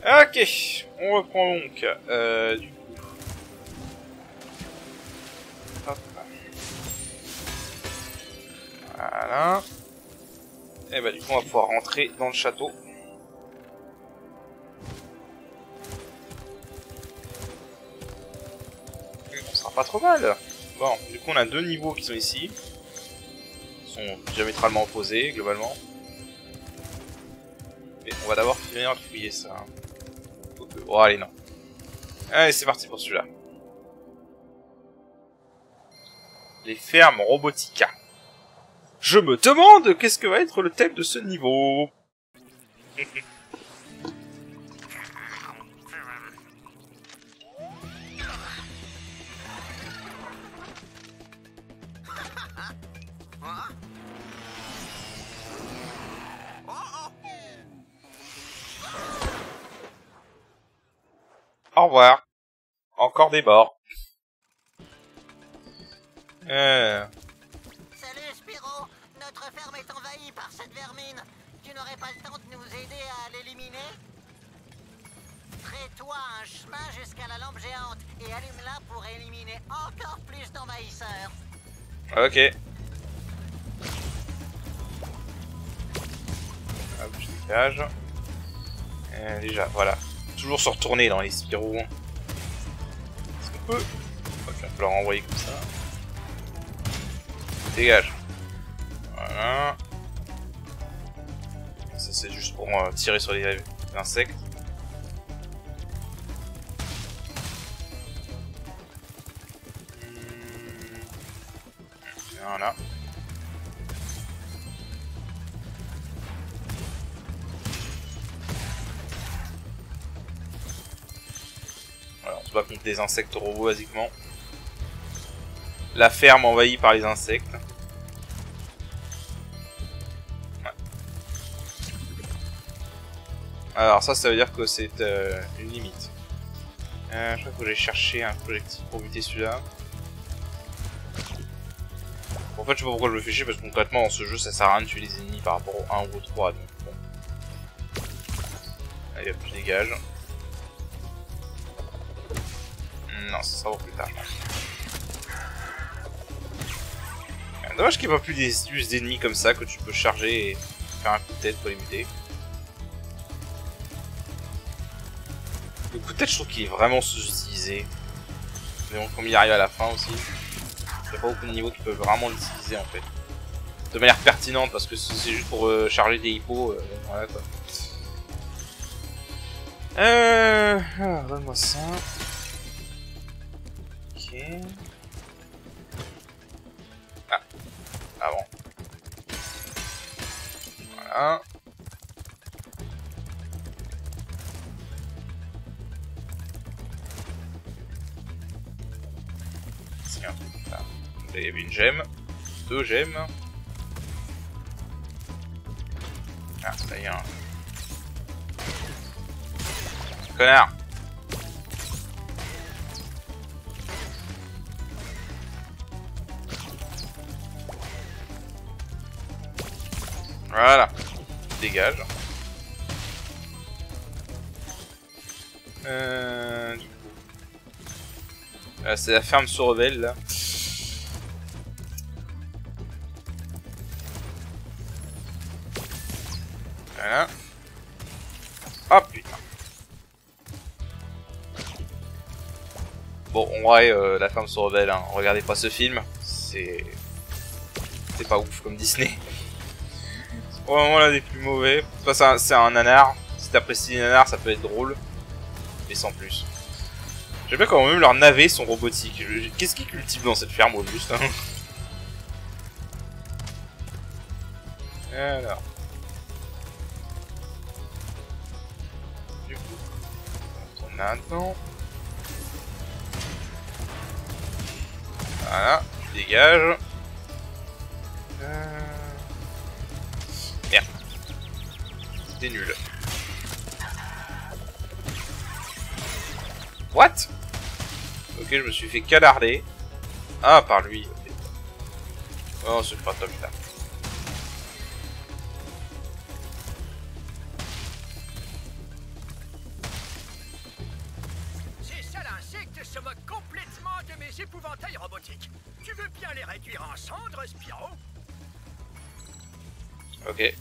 Ok, on reprend donc. Du coup. Hop. Voilà. Et bah du coup on va pouvoir rentrer dans le château. Ça sera pas trop mal. Bon, du coup on a deux niveaux qui sont ici. Ils sont diamétralement opposés globalement. Mais on va d'abord finir de fouiller ça. Oh allez non. Allez c'est parti pour celui-là. Les fermes Robotica. Je me demande qu'est-ce que va être le thème de ce niveau. Au revoir. Encore des bords. Salut Spyro, notre ferme est envahie par cette vermine. Tu n'aurais pas le temps de nous aider à l'éliminer? Crée-toi un chemin jusqu'à la lampe géante et allume-la pour éliminer encore plus d'envahisseurs. Ok. Hop, je dégage. Déjà, voilà. Toujours se retourner dans les Spyro. Est-ce qu'on peut? Ok, on peut leur envoyer comme ça. Dégage. Voilà. Ça c'est juste pour tirer sur les insectes. Voilà. Voilà, on se bat contre des insectes robots basiquement. La ferme envahie par les insectes. Ouais. Alors ça veut dire que c'est une limite. Je crois que j'ai cherché un projectile pour buter celui-là. En fait je sais pas pourquoi je le fais chier parce que concrètement dans ce jeu ça sert à rien de tuer les ennemis par rapport au 1 ou au 3 donc bon. Allez hop je dégage. Non ça sera pour plus tard je pense. Dommage qu'il n'y ait pas plus juste d'ennemis comme ça que tu peux charger et faire un coup de tête pour les buter. Le coup de tête je trouve qu'il est vraiment sous-utilisé. Mais bon comme il arrive à la fin aussi. Il n'y a pas beaucoup de niveaux qui peuvent vraiment l'utiliser en fait. De manière pertinente parce que c'est juste pour charger des hippos. Voilà quoi. Alors donne-moi ça. Ok. Ah bon. Voilà. C'est un truc là. Il y avait une gemme. Deux gemmes. Ah, ça y est. Connard. Voilà. Dégage. Du coup. C'est la ferme se rebelle là. Voilà. Oh putain. Bon, en vrai, la ferme se rebelle, hein. Regardez pas ce film. C'est pas ouf comme Disney. C'est probablement l'un des plus mauvais. C'est un nanar. Si t'apprécies les nanars, ça peut être drôle. Mais sans plus. J'aime bien quand même leurs navets sont robotiques. Qu'est-ce qu'ils cultivent dans cette ferme au juste, hein? Alors. Du coup, on a un temps. Voilà, je dégage. Merde. T'es nul. What? Ok, je me suis fait canarder. Ah, par lui. Okay. Oh, c'est pas top là. épouvantails robotiques. Tu veux bien les réduire en cendres, Spyro? Ok.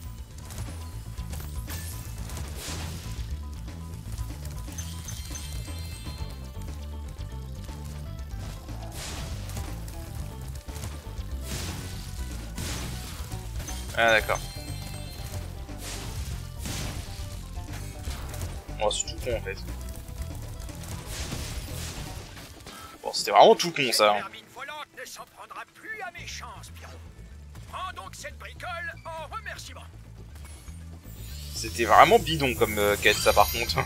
Ah d'accord. Oh, c'est tout con en fait. Bon, c'était vraiment tout con ça. Cette vermine volante ne s'en prendra plus à mes champs, Spyro. Prends donc cette bricole en remerciement. C'était vraiment bidon comme quête ça par contre.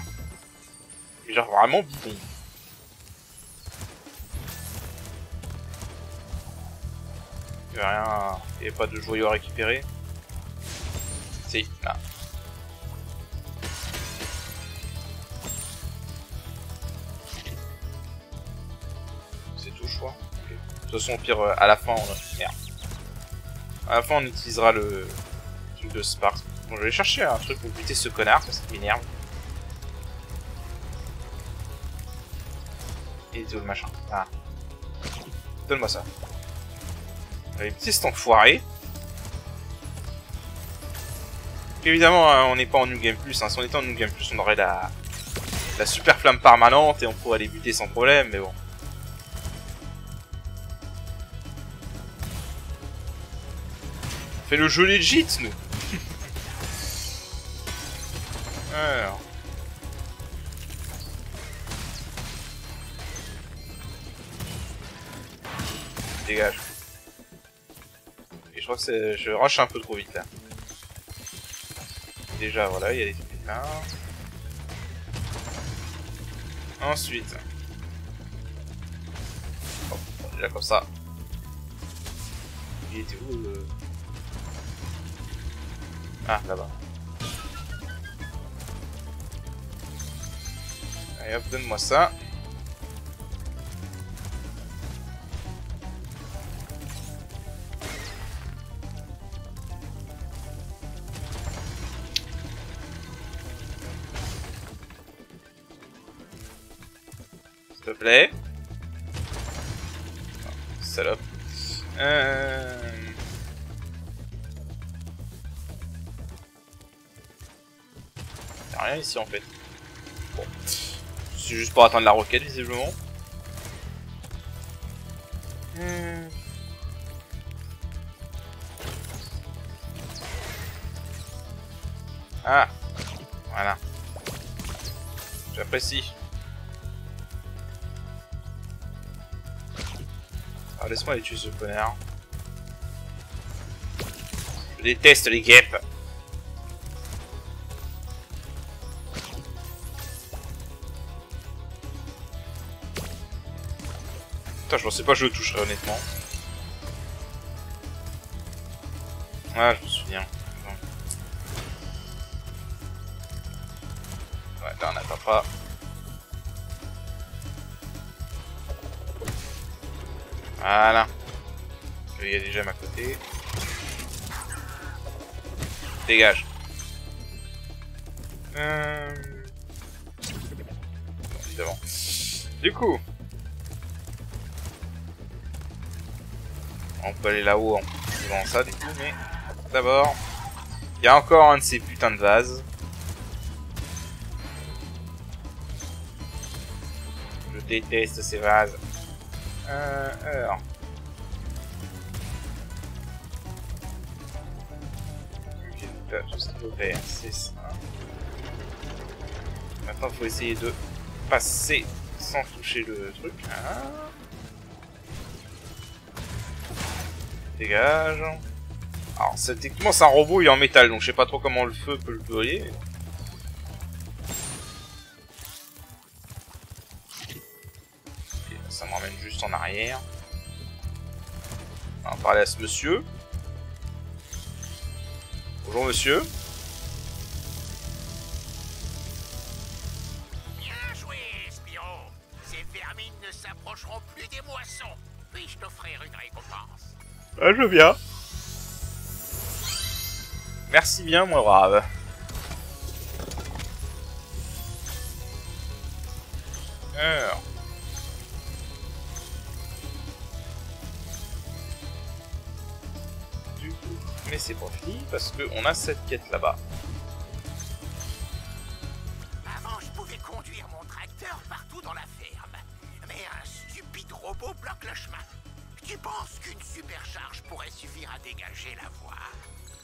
Genre vraiment bidon. Il n'y avait rien. Il n'y avait pas de joyaux à récupérer. Si, là. C'est tout, je crois. Okay. De toute façon, au pire, à la fin, on... Merde. À la fin, on utilisera le truc de Spark. Bon, je vais chercher un truc pour buter ce connard, parce qu'il m'énerve. Et tout le machin. Ah. Donne-moi ça. Allez, buter cet enfoiré. Évidemment, hein, on n'est pas en New Game Plus. Hein. Si on était en New Game Plus, on aurait la super flamme permanente et on pourrait les buter sans problème, mais bon. On fait le jeu legit, nous. Alors. Dégage. Et je crois que je rush un peu trop vite là. Déjà, voilà, il y a des trucs là. Ensuite. Hop, déjà comme ça. Il était où le... Ah, là-bas. Allez hop, donne-moi ça. S'il te plaît. Oh, salope. Y'a rien ici en fait. Bon. C'est juste pour atteindre la roquette visiblement. Ah. Voilà. J'apprécie. Alors laisse-moi aller tuer ce connard. Je déteste les guêpes. Putain, je pensais pas que je le toucherais honnêtement. Ah, je me souviens. Ouais, là on n'attend pas. Voilà. Il y a des gemmes à côté. Dégage. Bon, évidemment. Du coup. On peut aller là-haut en faisant ça du coup, mais d'abord. Il y a encore un de ces putains de vases. Je déteste ces vases. Alors. Ok, donc là, tout ce qu'il faut faire, c'est ça. Maintenant, il faut essayer de passer sans toucher le truc. Ah. Dégage. Alors, techniquement, c'est un robot, il est en métal, donc je sais pas trop comment le feu peut le brûler. Ça me ramène juste en arrière. On va parler à ce monsieur. Bonjour monsieur. Bien joué, Spyro. Ces vermines ne s'approcheront plus des moissons. Puis-je t'offrir une récompense? Ah, je veux bien. Merci bien, mon brave. Alors. Mais c'est pas fini parce qu'on a cette quête là-bas. Avant, je pouvais conduire mon tracteur partout dans la ferme. Mais un stupide robot bloque le chemin. Tu penses qu'une supercharge pourrait suffire à dégager la voie?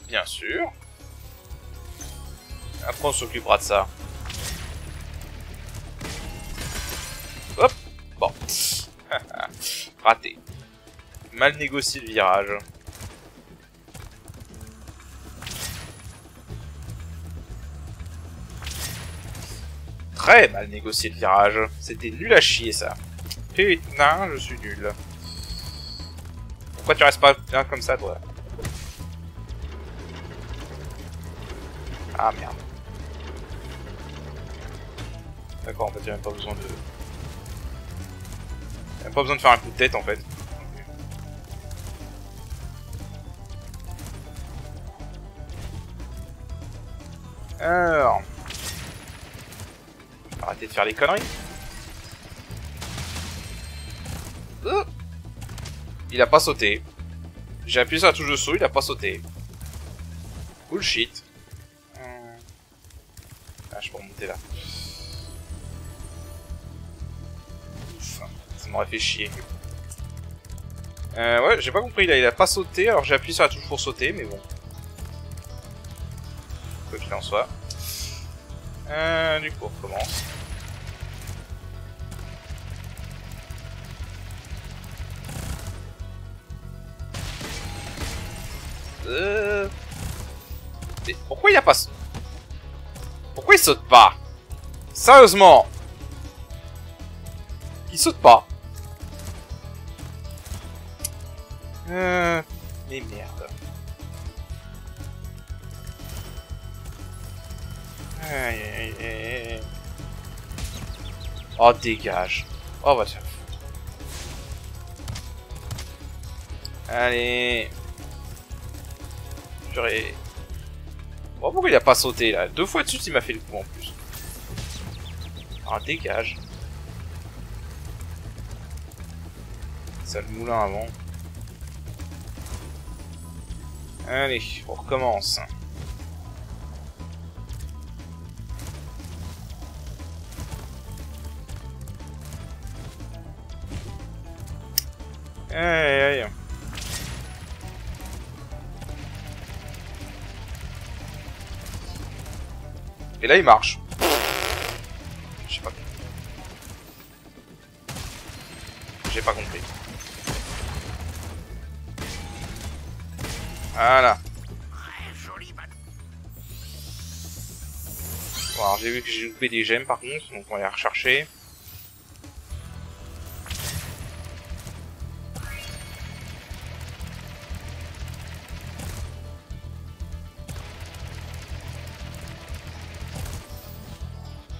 Bien sûr. Après on s'occupera de ça. Hop. Bon. Raté. Mal négocié le virage. Très mal négocié le virage. C'était nul à chier ça. Putain, je suis nul. Pourquoi tu restes pas bien comme ça, toi? Ah merde. D'accord, en fait, j'ai même pas besoin de... Même pas besoin de faire un coup de tête, en fait. Alors... Arrêtez de faire les conneries. Il a pas sauté. J'ai appuyé sur la touche de saut, il a pas sauté. Bullshit. Ah, je peux remonter là. Ça m'aurait fait chier. Ouais, j'ai pas compris là, il a pas sauté, alors j'ai appuyé sur la touche pour sauter, mais bon. Quoi qu'il en soit. Du coup, on recommence. Mais pourquoi il a pas... Pourquoi il saute pas? Sérieusement? Il saute pas. Mais merde. Aïe aïe aïe. Oh dégage. Oh va te faire foutre. Allez. Purée. Bon, pourquoi il a pas sauté là? 2 fois de suite il m'a fait le coup en plus. Ah dégage. Ça le moulin avant. Allez, on recommence. Aïe aïe. Et là il marche. Je sais pas. J'ai pas compris. Voilà. Bon, alors j'ai vu que j'ai loupé des gemmes par contre, donc on va les rechercher.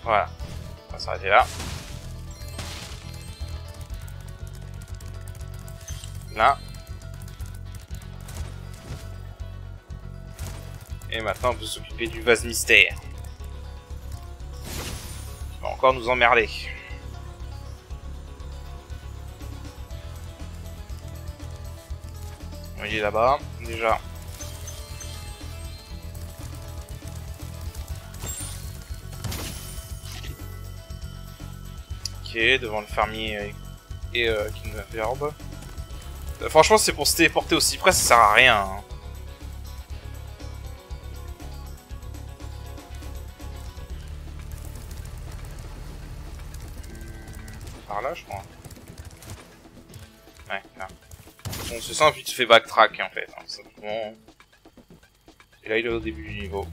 Voilà. On va s'arrêter là. Là. Et maintenant on peut s'occuper du vase mystère. Il va encore nous emmerder. Il est là-bas, déjà. Ok, devant le fermier et King of Verbe. Franchement, c'est pour se téléporter aussi près, ça sert à rien. Hein. Par là, je crois. Ouais, là. Bon, c'est simple, il te fait backtrack en fait. Hein, simplement. Et là, il est au début du niveau.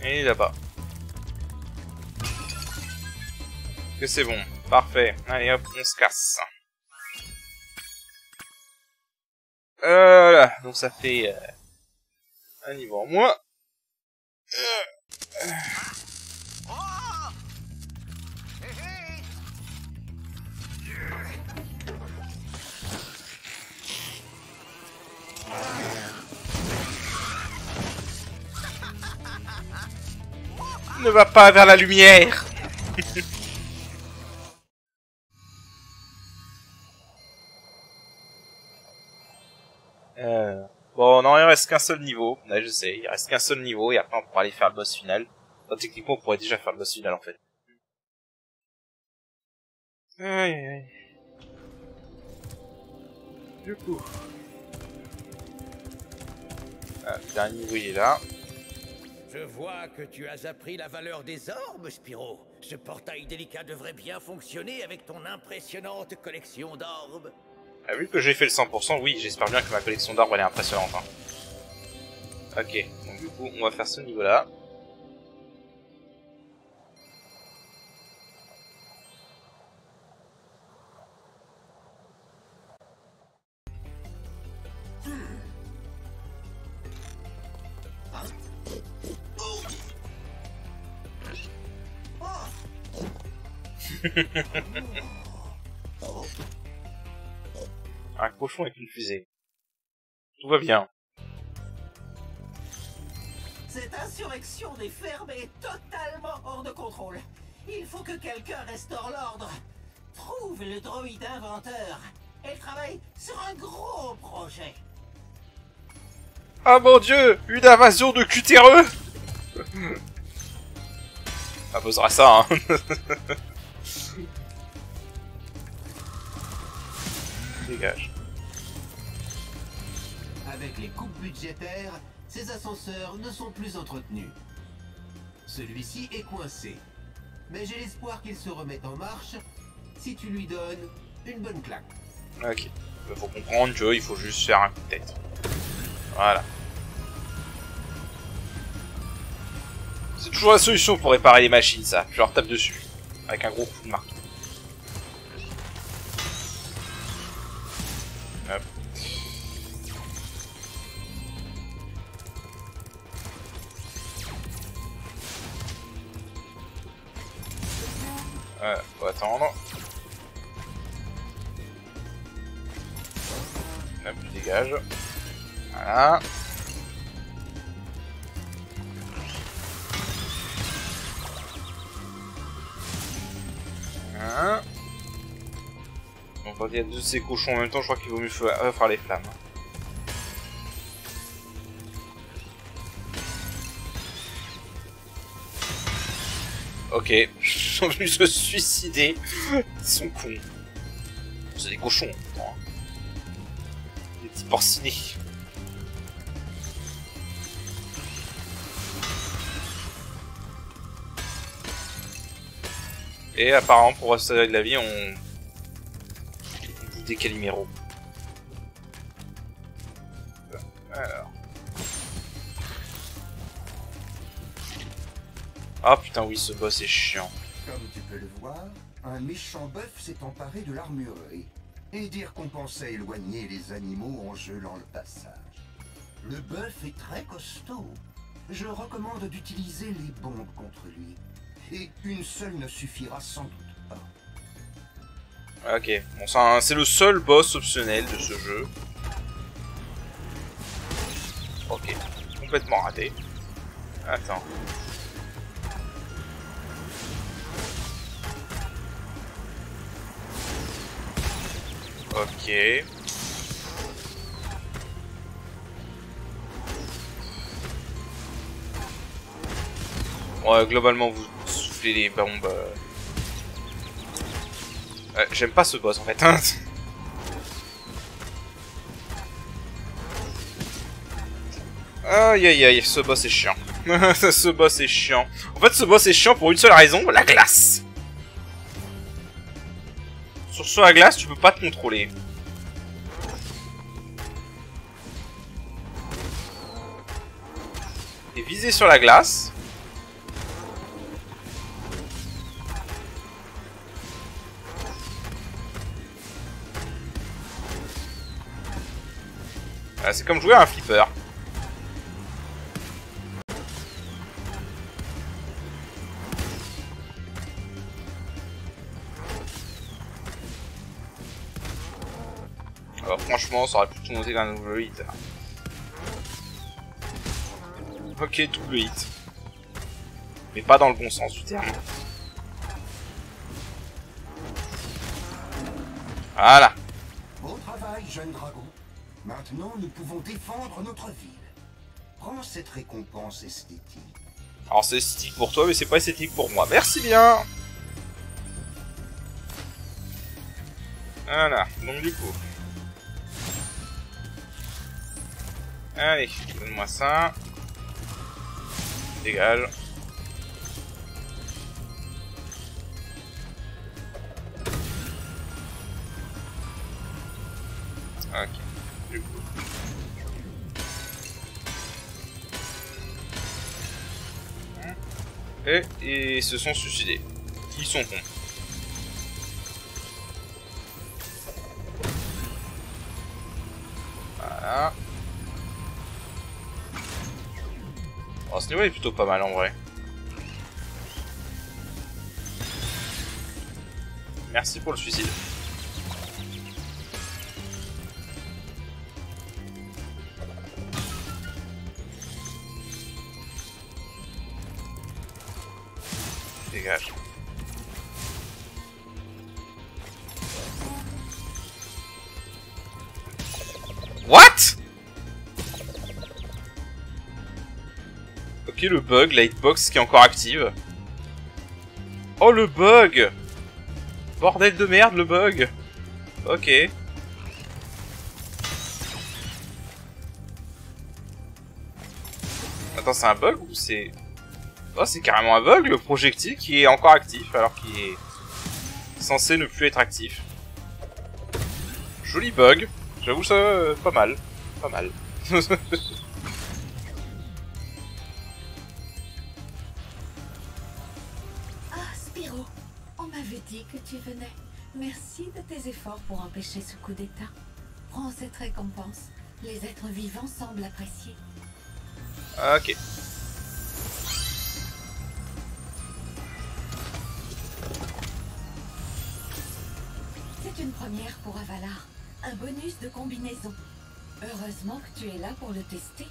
Et là-bas. Que c'est bon. Parfait. Allez hop, on se casse. Voilà. Donc ça fait un niveau en moins. Ne va pas vers la lumière. Bon, non, il reste qu'un seul niveau. Là, je sais, il reste qu'un seul niveau et après on pourra aller faire le boss final. Enfin, techniquement, on pourrait déjà faire le boss final en fait. Aïe, aïe, aïe. Du coup... Ah, le dernier niveau, il est là. Je vois que tu as appris la valeur des orbes, Spyro. Ce portail délicat devrait bien fonctionner avec ton impressionnante collection d'orbes. Ah, vu que j'ai fait le 100%, oui, j'espère bien que ma collection d'arbres elle est impressionnante. Hein. Ok, donc du coup, on va faire ce niveau-là. Un cochon avec une fusée. Tout va bien. Cette insurrection des fermes est totalement hors de contrôle. Il faut que quelqu'un restaure l'ordre. Trouve le droïde inventeur. Elle travaille sur un gros projet. Ah mon dieu, une invasion de cutéreux. Ça posera ça, hein. Dégage. Avec les coupes budgétaires, ces ascenseurs ne sont plus entretenus. Celui-ci est coincé. Mais j'ai l'espoir qu'il se remette en marche si tu lui donnes une bonne claque. Ok. Il faut comprendre qu'il faut juste faire un coup de tête. Voilà. C'est toujours la solution pour réparer les machines, ça. Je leur tape dessus. Avec un gros coup de marteau. Hop. Voilà, faut attendre. Hop, tu dégages. Voilà. Voilà. Bon, quand il y a deux de ces cochons en même temps, je crois qu'il vaut mieux faire les flammes. Ok, ils sont venus se suicider. Ils sont cons. C'est des cochons, hein. Des petits porcinés. Et apparemment, pour restaurer de la vie, on bouffe des Calimero. Alors. Ah putain, oui, ce boss est chiant. Comme tu peux le voir, un méchant bœuf s'est emparé de l'armurerie. Et dire qu'on pensait éloigner les animaux en gelant le passage. Le bœuf est très costaud. Je recommande d'utiliser les bombes contre lui. Et une seule ne suffira sans doute pas. Ok, bon, c'est le seul boss optionnel de ce jeu. Ok, complètement raté. Attends. Ok. Ouais, globalement, vous soufflez les bombes. J'aime pas ce boss en fait. Aïe aïe aïe, ce boss est chiant. Ce boss est chiant. En fait, ce boss est chiant pour une seule raison, la glace. Sur la glace, tu peux pas te contrôler. T'es visé sur la glace. Ah, c'est comme jouer à un flipper. Alors franchement, ça aurait pu tout monter d'un double hit. Ok, double hit. Mais pas dans le bon sens du terme. Voilà. Beau travail, jeune dragon. Maintenant, nous pouvons défendre notre ville. Prends cette récompense esthétique. Alors c'est esthétique pour toi, mais c'est pas esthétique pour moi. Merci bien. Voilà, donc du coup. Allez, donne-moi ça. Dégage. Ok, du coup. Et ils se sont suicidés. Ils sont cons. Voilà. Oh, ce niveau est plutôt pas mal en vrai. Merci pour le suicide. Dégage. What? Ok, le bug, la hitbox qui est encore active. Oh, le bug! Bordel de merde, le bug! Ok. Attends, c'est un bug ou c'est... Oh, c'est carrément un bug, le projectile qui est encore actif alors qu'il est censé ne plus être actif. Joli bug. J'avoue ça, pas mal. Pas mal. Ah, Spyro, on m'avait dit que tu venais. Merci de tes efforts pour empêcher ce coup d'état. Prends cette récompense. Les êtres vivants semblent apprécier. Ok. C'est une première pour Avalar. Un bonus de combinaison. Heureusement que tu es là pour le tester.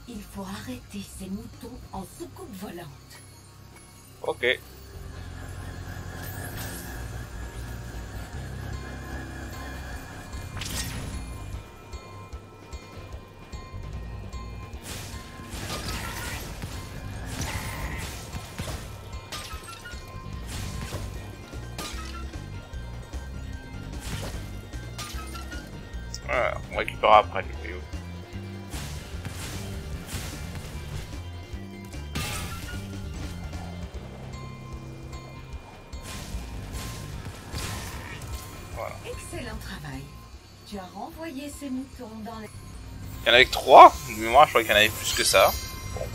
Il faut arrêter ces moutons en soucoupe volante. Ok. Voilà, on récupérera après le vidéo. Voilà. Excellent travail. Tu as renvoyé ces moutons dans les... Il y en avait que 3. De mémoire, je croyais qu'il y en avait plus que ça. Bon.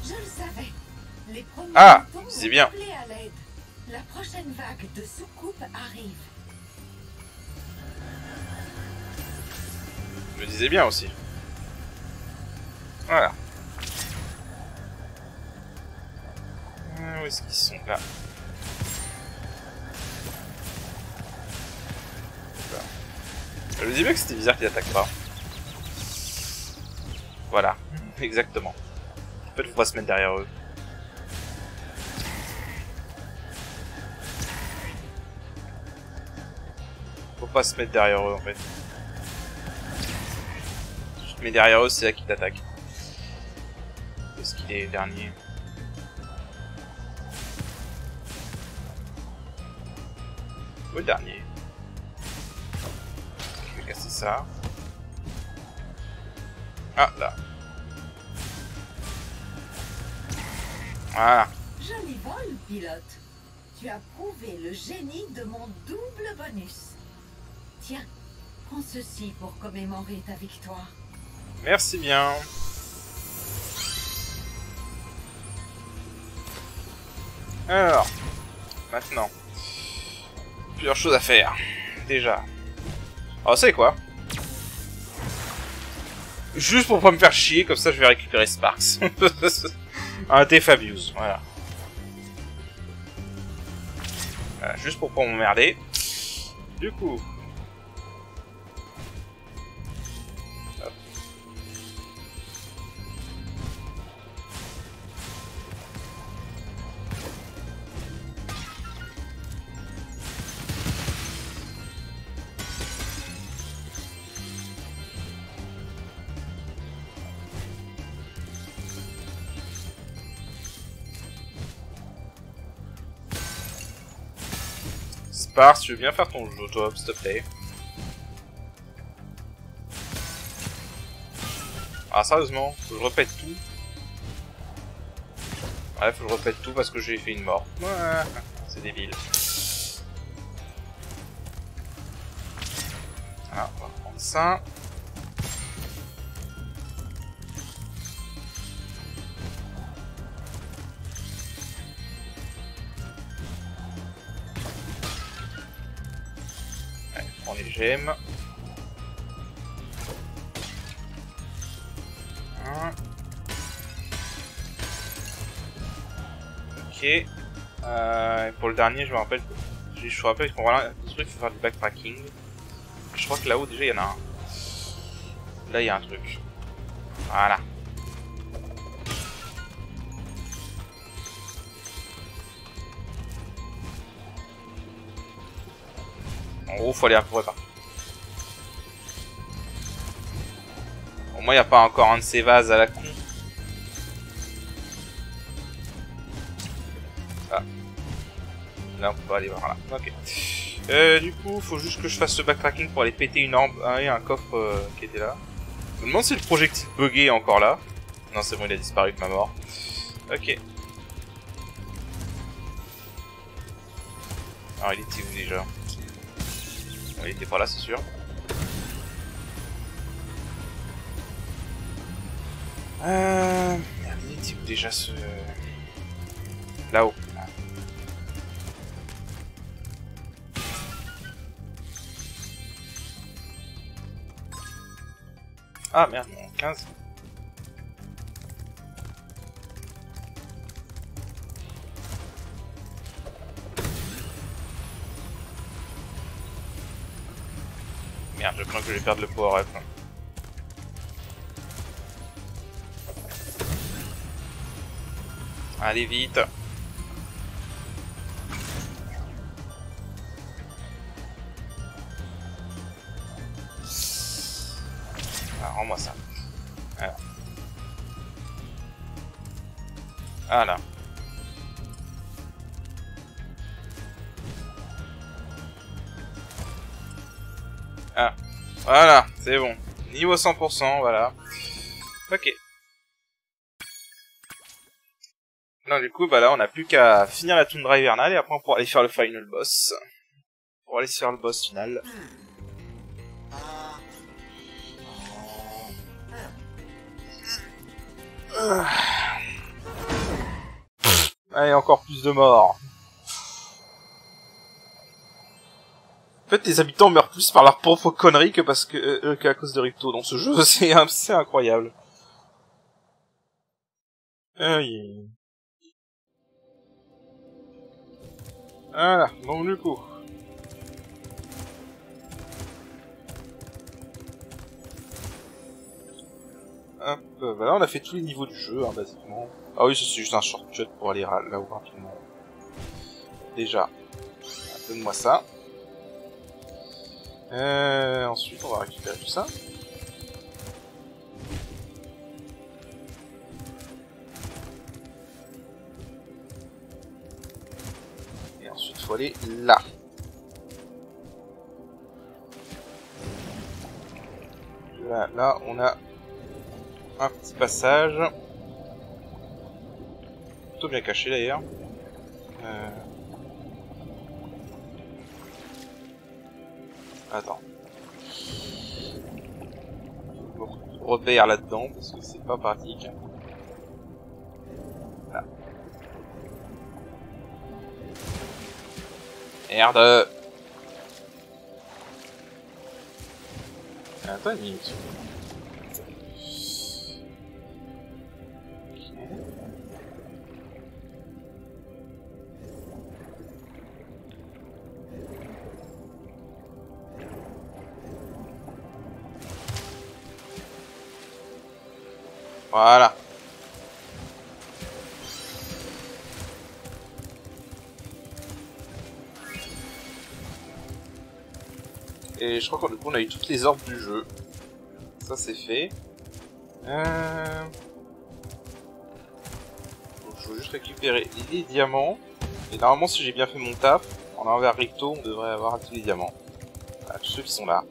Je le savais. Les premiers Ah, moutons c'est ont bien. appelé à l'aide. La prochaine vague de soucoupe arrive. Je me disais bien aussi. Voilà. Où est-ce qu'ils sont là? Voilà. Je me disais bien que c'était bizarre qu'ils attaquent pas. Voilà, exactement. En fait, faut pas se mettre derrière eux. Faut pas se mettre derrière eux en fait. Mais derrière eux, c'est là qui t'attaque. Est-ce qu'il est dernier? Ou le dernier? Je vais casser ça. Ah, là. Voilà. Joli vol, pilote. Tu as prouvé le génie de mon double bonus. Tiens, prends ceci pour commémorer ta victoire. Merci bien. Alors, maintenant, plusieurs choses à faire. Déjà. Alors, vous savez quoi? Juste pour pas me faire chier, comme ça je vais récupérer Sparks. Un T-Fabius, voilà. Voilà. Juste pour pas m'emmerder. Du coup... part si tu veux bien faire ton job, s'il te plaît. Ah, sérieusement, faut que je répète tout. Ouais, faut que je répète tout parce que j'ai fait une mort. Ouais, c'est débile. Ah, on va prendre ça. Allez, on prend les gemmes. Ok. Pour le dernier, je me rappelle qu'on voilà, il faut faire du backtracking. Je crois que là-haut déjà il y en a un. Là il y a un truc. Voilà. En gros, faut aller à peu près partout. Au moins, il n'y a pas encore un de ces vases à la con. Ah. Là, on peut pas aller voir là. Ok. Du coup, faut juste que je fasse ce backtracking pour aller péter une arme. Ah, il y a un coffre qui était là. Je me demande si le projectile buggé est encore là. Non, c'est bon, il a disparu de ma mort. Ok. Alors, il était où déjà? Bon, il était pas là, c'est sûr. Merde, il était où déjà ce... Là-haut. Ah merde, 15. Merde, je crains que je vais perdre le power-up. Allez vite. Ah, rends-moi ça. Voilà. Voilà. Ah. Voilà, c'est bon. Niveau 100%, voilà. Ok. Non, du coup, bah là, on n'a plus qu'à finir la toundra hivernale et après on pourra aller faire le final boss. Pour aller se faire le boss final. Allez, encore plus de morts. En fait, les habitants meurent plus par leur propre connerie que parce que qu'à cause de Ripto dans ce jeu. C'est incroyable. Oui. Voilà, donc du coup. Hop, voilà, on a fait tous les niveaux du jeu, hein, basiquement. Ah oui, c'est juste un shortcut pour aller là-haut rapidement. Déjà. Donne-moi ça. Ensuite, on va récupérer tout ça. Et ensuite, il faut aller là. Là, on a un petit passage. Plutôt bien caché d'ailleurs. Attends. Je me repère là-dedans parce que c'est pas pratique. Là. Merde. Attends une minute. Voilà. Et je crois qu'on a eu toutes les orbes du jeu. Ça c'est fait. Donc, je veux juste récupérer les diamants. Et normalement si j'ai bien fait mon taf, On a envers Ripto, on devrait avoir tous les diamants. Voilà, tous ceux qui sont là.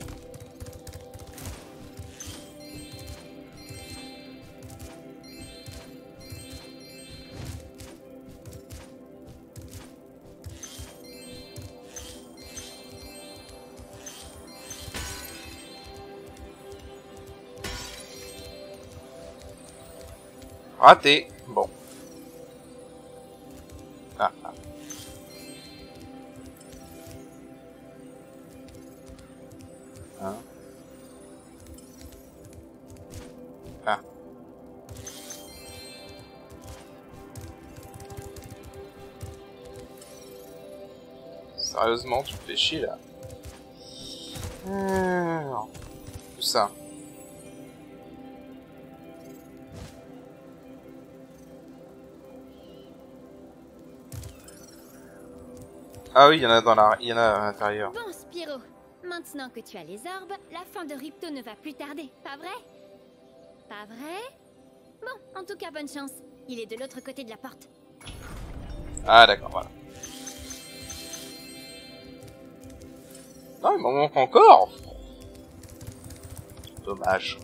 Raté. Bon. Ah, ah. Hein? Ah. Sérieusement, tu me fais chier là. Tout ça. Ah oui, il y en a il y en a à l'intérieur. Bon, Spyro, maintenant que tu as les orbes, la fin de Ripto ne va plus tarder, pas vrai? Pas vrai? Bon, en tout cas, bonne chance. Il est de l'autre côté de la porte. Ah d'accord, voilà. Ah, il m'en manque encore. Dommage.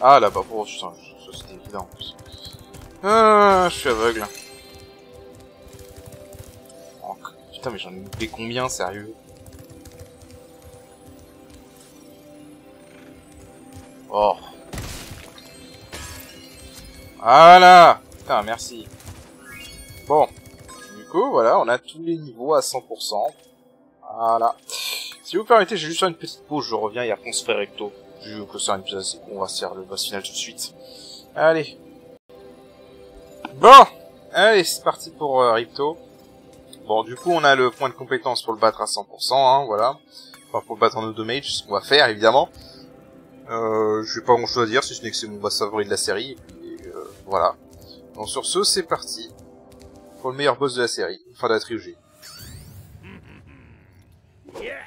Ah là-bas, oh putain, ça c'était évident en plus. Ah, je suis aveugle. Putain, mais j'en ai loupé combien, sérieux? Oh. Voilà. Putain, merci. Bon. Du coup, voilà, on a tous les niveaux à 100%. Voilà. Si vous permettez, j'ai juste faire une petite pause, je reviens et après on se fait recto. Vu que c'est un épisode assez con, on va se faire le boss final tout de suite. Allez. Bon. Allez, c'est parti pour Ripto. Bon, du coup, on a le point de compétence pour le battre à 100%, hein, voilà. Enfin, pour le battre en auto-mage, ce qu'on va faire, évidemment. Je vais pas grand chose à dire, si ce n'est que c'est mon boss favori de la série, et puis, voilà. Donc, sur ce, c'est parti. Pour le meilleur boss de la série, enfin de la trilogie. Yeah.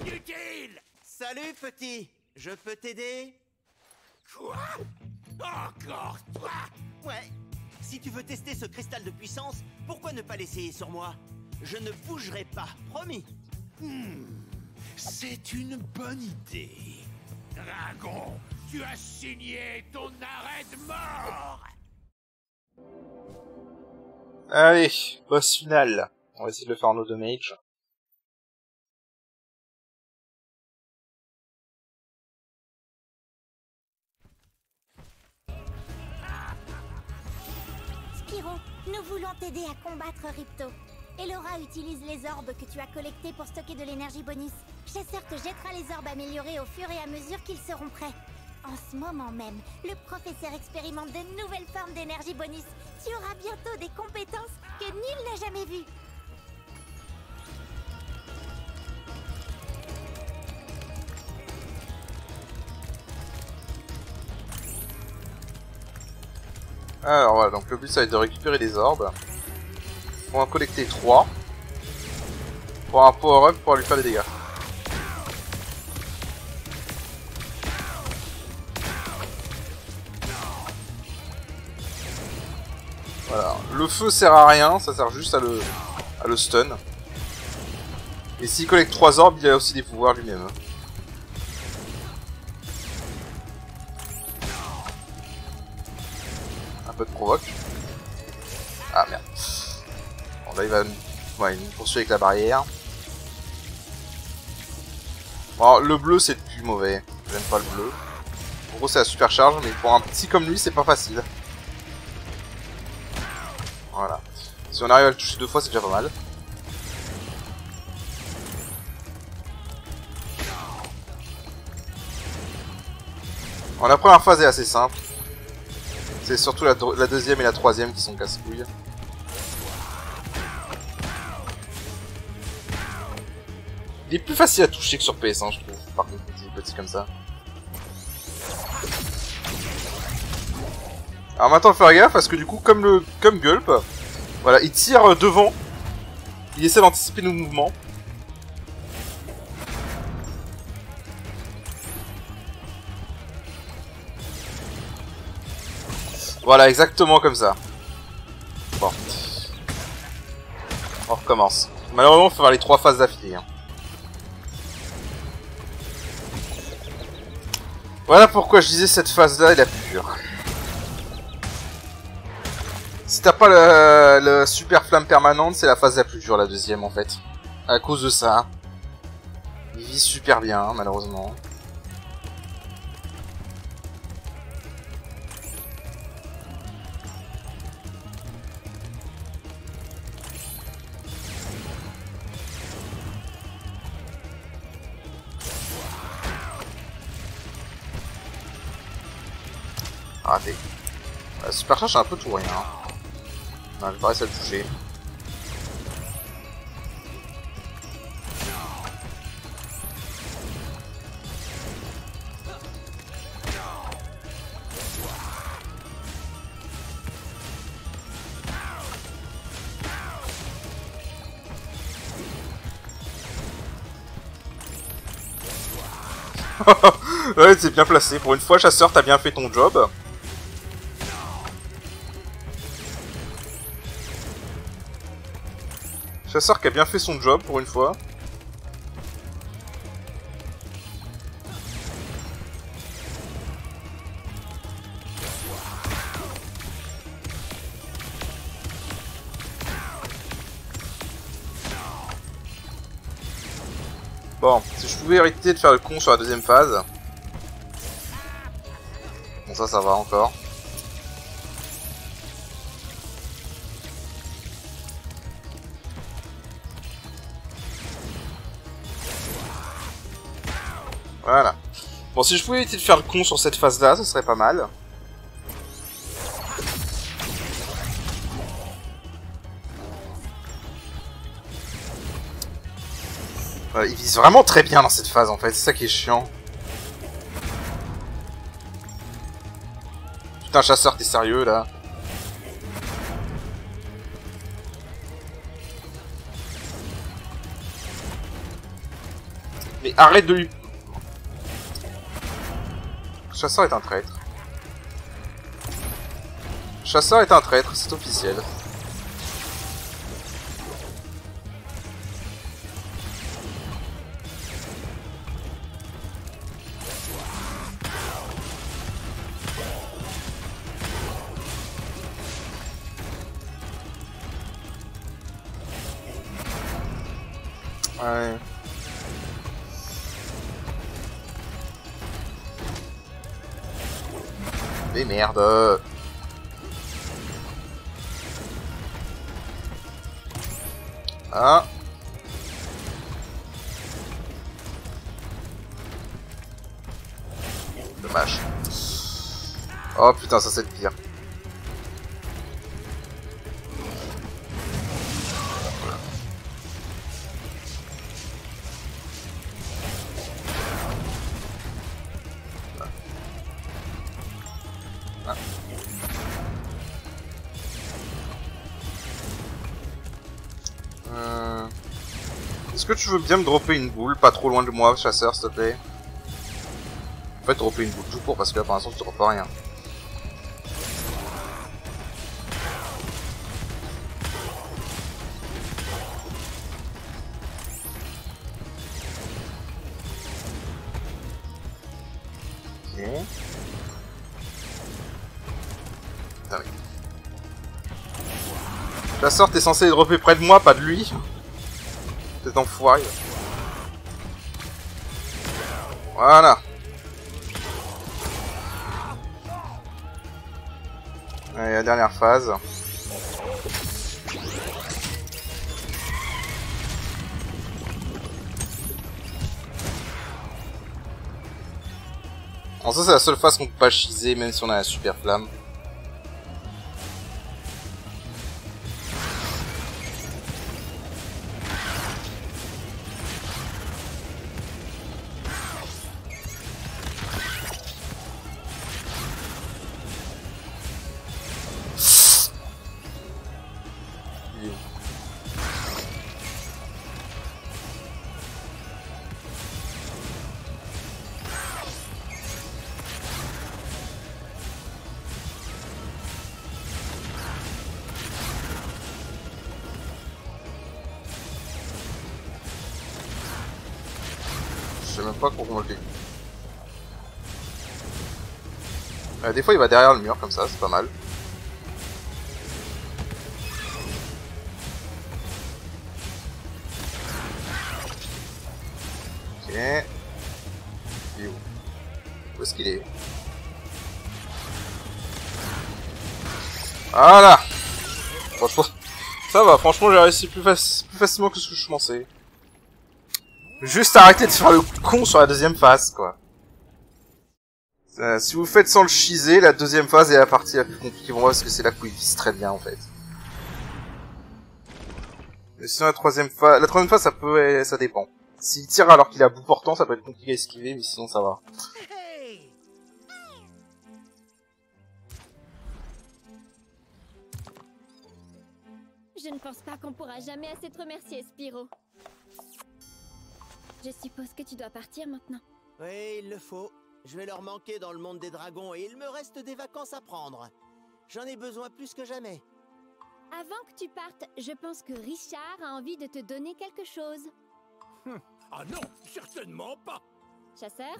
Inutile! Salut, petit. Je peux t'aider? Quoi? Encore toi? Ouais. Si tu veux tester ce cristal de puissance, pourquoi ne pas l'essayer sur moi? Je ne bougerai pas, promis. C'est une bonne idée. Dragon, tu as signé ton arrêt de mort! Allez, boss final. On va essayer de le faire en auto-mage. Spyro, nous voulons t'aider à combattre Ripto. Elora utilise les orbes que tu as collectés pour stocker de l'énergie bonus. Chasseur te jettera les orbes améliorés au fur et à mesure qu'ils seront prêts. En ce moment même, le professeur expérimente de nouvelles formes d'énergie bonus. Tu auras bientôt des compétences que nul n'a jamais vues. Alors voilà, donc le but ça va être de récupérer les orbes. On va en collecter 3. Pour un power-up pour lui faire des dégâts. Voilà, le feu sert à rien, ça sert juste à le stun. Et s'il collecte 3 orbes, il a aussi des pouvoirs lui-même. Un peu de provoque. Ah merde. Bon là il va il nous poursuit avec la barrière. Bon, le bleu c'est le plus mauvais. J'aime pas le bleu. En gros c'est la super charge, mais pour un petit comme lui c'est pas facile. Voilà. Si on arrive à le toucher 2 fois, c'est déjà pas mal. Bon, la première phase est assez simple. C'est surtout la deuxième et la troisième qui sont casse-couilles. Il est plus facile à toucher que sur PS1, je trouve. Par contre, petit comme ça. Alors maintenant faire gaffe parce que du coup comme Gulp, voilà, il tire devant, il essaie d'anticiper nos mouvements. Voilà, exactement comme ça. Bon. On recommence. Malheureusement, il faut faire les 3 phases d'affilée. Hein. Voilà pourquoi je disais cette phase-là est la plus dure. Si t'as pas le super flamme permanente, c'est la phase la plus dure, la deuxième en fait. À cause de ça. Il vit super bien, malheureusement. Raté. La supercharge c'est un peu tout rien. Non, je vais pas réussir à le toucher. Ouais, c'est bien placé. Pour une fois, chasseur, t'as bien fait ton job. Chasseur qui a bien fait son job pour une fois. Bon, si je pouvais éviter de faire le con sur la deuxième phase. Bon, ça va encore. Voilà. Bon, si je pouvais éviter de faire le con sur cette phase-là, ce serait pas mal. Il vise vraiment très bien dans cette phase, en fait. C'est ça qui est chiant. Putain, chasseur, t'es sérieux, là? Mais arrête de lui... Chasseur est un traître. Chasseur est un traître, c'est officiel. Ouais. Mais merde. Ah. Dommage. Oh putain, ça c'est le pire. Est-ce que tu veux bien me dropper une boule, pas trop loin de moi, chasseur, s'il te plaît? En fait, dropper une boule tout court, parce que là, pour l'instant, je droppe rien. Ok. Ah oui. Chasseur, t'es censé dropper près de moi, pas de lui. Cet enfoiré. Voilà. Allez, la dernière phase. Alors ça c'est la seule phase qu'on peut pas chiser même si on a la super flamme. même pas comment je l'ai eu. Des fois il va derrière le mur comme ça, c'est pas mal. Ok. Il est où? Où est-ce qu'il est? Voilà. Franchement, ça va. Franchement, j'ai réussi plus facilement que ce que je pensais. Juste arrêter de faire le con sur la deuxième phase, quoi. Si vous faites sans le cheeser, la deuxième phase est la partie la plus compliquée pour moi parce que c'est là où il vise très bien, en fait. Mais sinon, la troisième phase, ça dépend. S'il tire alors qu'il est à bout portant, ça peut être compliqué à esquiver, mais sinon ça va. Je ne pense pas qu'on pourra jamais assez te remercier, Spyro. Je suppose que tu dois partir maintenant. Oui, il le faut. Je vais leur manquer dans le monde des dragons et il me reste des vacances à prendre. J'en ai besoin plus que jamais. Avant que tu partes, je pense que Richard a envie de te donner quelque chose. Ah non, certainement pas. Chasseur?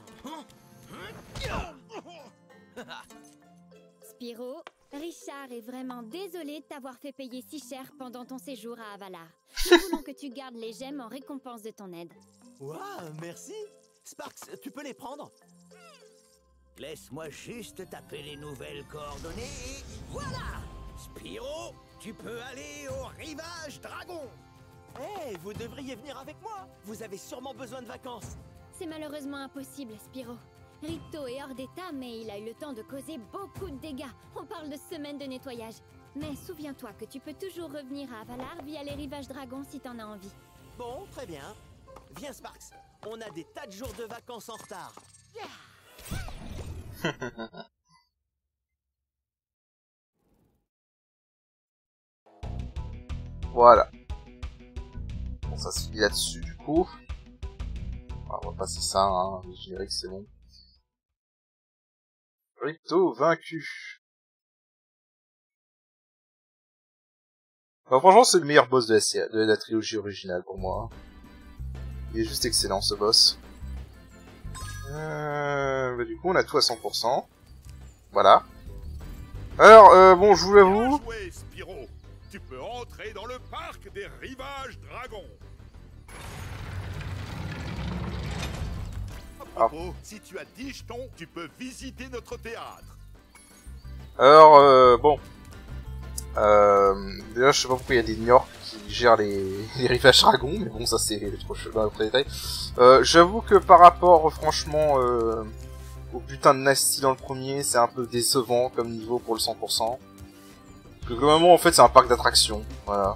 Spyro, Richard est vraiment désolé de t'avoir fait payer si cher pendant ton séjour à Avalar. Nous voulons que tu gardes les gemmes en récompense de ton aide. Waouh, merci. Sparks, tu peux les prendre? Laisse-moi juste taper les nouvelles coordonnées et voilà! Spyro, tu peux aller au rivage dragon! Hey, vous devriez venir avec moi. Vous avez sûrement besoin de vacances. C'est malheureusement impossible, Spyro. Ripto est hors d'état, mais il a eu le temps de causer beaucoup de dégâts. On parle de semaines de nettoyage. Mais souviens-toi que tu peux toujours revenir à Avalar via les rivages dragons si t'en as envie. Bon, très bien. Viens, Sparks. On a des tas de jours de vacances en retard. Voilà. Bon, ça se finit là-dessus, du coup. On va passer ça, hein. Je dirais que c'est bon. Ripto vaincu. Enfin, franchement, c'est le meilleur boss de la trilogie originale pour moi. Il est juste excellent, ce boss. Du coup, on a tout à 100%. Voilà. Alors, bon, je vous l'avoue... Bien joué, Spyro. Tu peux entrer dans le parc des rivages dragons. À propos, si tu as 10 jetons, tu peux visiter notre théâtre. Alors, bon... déjà, je sais pas pourquoi il y a des Niorques qui gèrent les rivages dragons, mais bon, ça c'est trop dans les détails. J'avoue que par rapport, franchement, au putain de Nasty dans le premier, c'est un peu décevant comme niveau pour le 100%. Parce que globalement, en fait, c'est un parc d'attractions, voilà.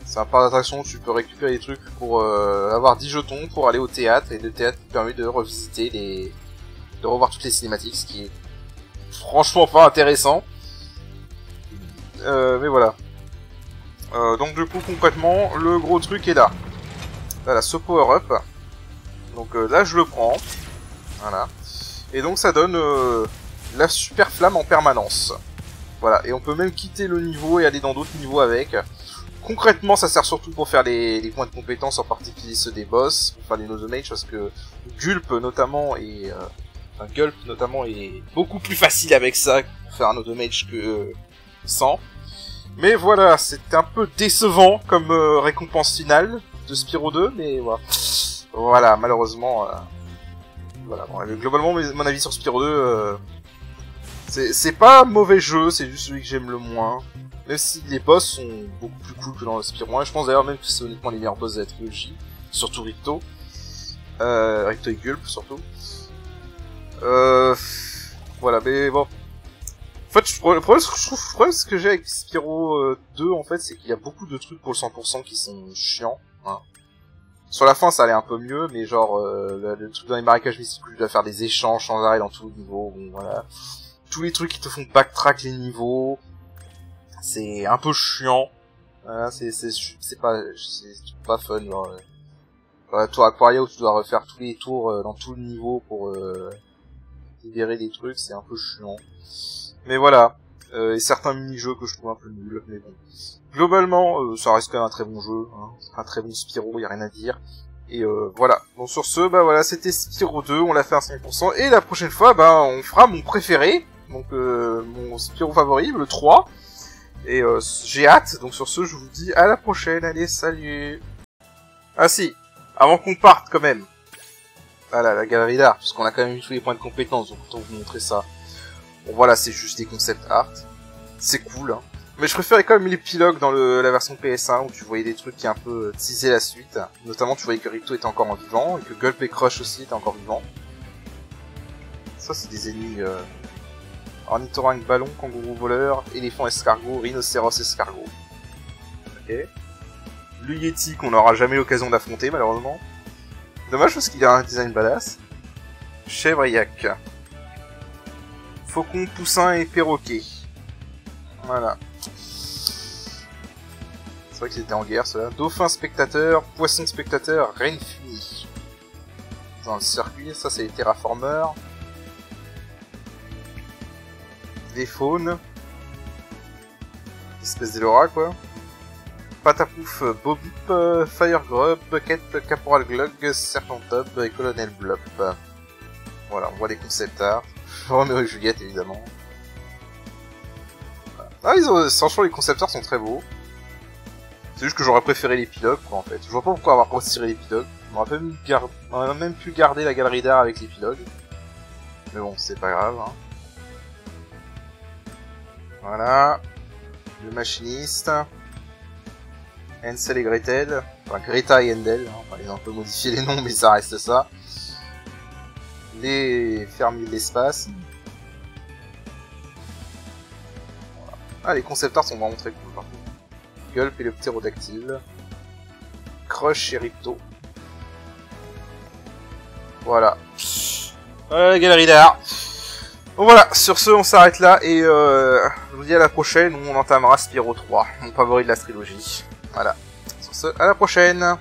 C'est un parc d'attractions où tu peux récupérer des trucs pour avoir 10 jetons pour aller au théâtre, et le théâtre te permet de revisiter de revoir toutes les cinématiques, ce qui est franchement pas intéressant. Mais voilà. Donc du coup concrètement le gros truc est là. Voilà, ce power up. Donc là je le prends. Voilà. Et donc ça donne la super flamme en permanence. Voilà. Et on peut même quitter le niveau et aller dans d'autres niveaux avec. Concrètement ça sert surtout pour faire les points de compétence, en particulier ceux des boss, pour faire les Nozomages, parce que Gulp notamment est beaucoup plus facile avec ça pour faire un Nodomage que sans. Mais voilà, c'était un peu décevant comme récompense finale de Spyro 2, mais voilà. Voilà, malheureusement, voilà. Bon, globalement, mon avis sur Spyro 2, c'est pas un mauvais jeu, c'est juste celui que j'aime le moins. Même si les boss sont beaucoup plus cool que dans le Spyro 1, et je pense d'ailleurs même que c'est honnêtement les meilleurs boss de la trilogie, surtout Ripto. Ripto et Gulp, surtout. Voilà, mais bon. En fait, le problème ce que j'ai avec Spyro 2, en fait, c'est qu'il y a beaucoup de trucs pour le 100% qui sont chiants. Hein. Sur la fin, ça allait un peu mieux, mais genre, le truc dans les marécages mystiques où tu dois faire des échanges sans arrêt dans tout le niveau, bon, voilà. Tous les trucs qui te font backtrack les niveaux, c'est un peu chiant. Voilà, c'est pas fun, genre. La tour Aquaria où tu dois refaire tous les tours dans tout le niveau pour libérer des trucs, c'est un peu chiant. Mais voilà, et certains mini-jeux que je trouve un peu nuls, mais bon. Globalement, ça reste quand même un très bon jeu, hein. Un très bon Spyro, y a rien à dire. Et voilà. Donc sur ce, bah voilà, c'était Spyro 2, on l'a fait à 100%. Et la prochaine fois, bah on fera mon préféré. Donc mon Spyro favori, le 3. Et j'ai hâte. Donc sur ce, je vous dis à la prochaine. Allez, salut. Ah si, avant qu'on parte quand même. Voilà, la galerie d'art, puisqu'on a quand même eu tous les points de compétence, donc autant vous montrer ça. Bon voilà, c'est juste des concept art. C'est cool, hein. Mais je préférais quand même l'épilogue dans la version PS1, où tu voyais des trucs qui un peu teasaient la suite. Notamment, tu voyais que Ripto était encore en vivant, et que Gulp et Crush aussi étaient encore vivants. Ça, c'est des ennemis... ornithorynque ballon, kangourou voleur, éléphant escargot, rhinocéros escargot. Ok. Le Yeti qu'on n'aura jamais l'occasion d'affronter, malheureusement. Dommage parce qu'il a un design badass. Chèvre et yak. Faucon, poussin et perroquet. Voilà. C'est vrai qu'ils étaient en guerre, ceux-là. Dauphin spectateur, poisson spectateur, reine funie. Dans le circuit, ça c'est les terraformeurs. Des faunes. Espèce d'Elora, quoi. Patapouf, Bobip, Firegrub, Bucket, Caporal Glug, Serpent Tub et Colonel Blop. Voilà, on voit les concept art. Roméo et Juliette, évidemment. Ah, franchement, les concept art sont très beaux. C'est juste que j'aurais préféré l'épilogue, quoi, en fait. Je vois pas pourquoi avoir retiré l'épilogue. On aurait même pu garder la galerie d'art avec l'épilogue. Mais bon, c'est pas grave, hein. Voilà. Le machiniste. Hansel et Gretel. Enfin, Greta et Handel. Hein. Ils ont un peu modifié les noms, mais ça reste ça. Les fermiers de l'espace. Voilà. Ah, les concept art sont vraiment très cool, par contre. Gulp et le ptérodactyle. Crush et Ripto. Voilà. La galerie d'art. Bon voilà, sur ce on s'arrête là et je vous dis à la prochaine où on entamera Spyro 3, mon favori de la trilogie. Voilà. Sur ce, à la prochaine.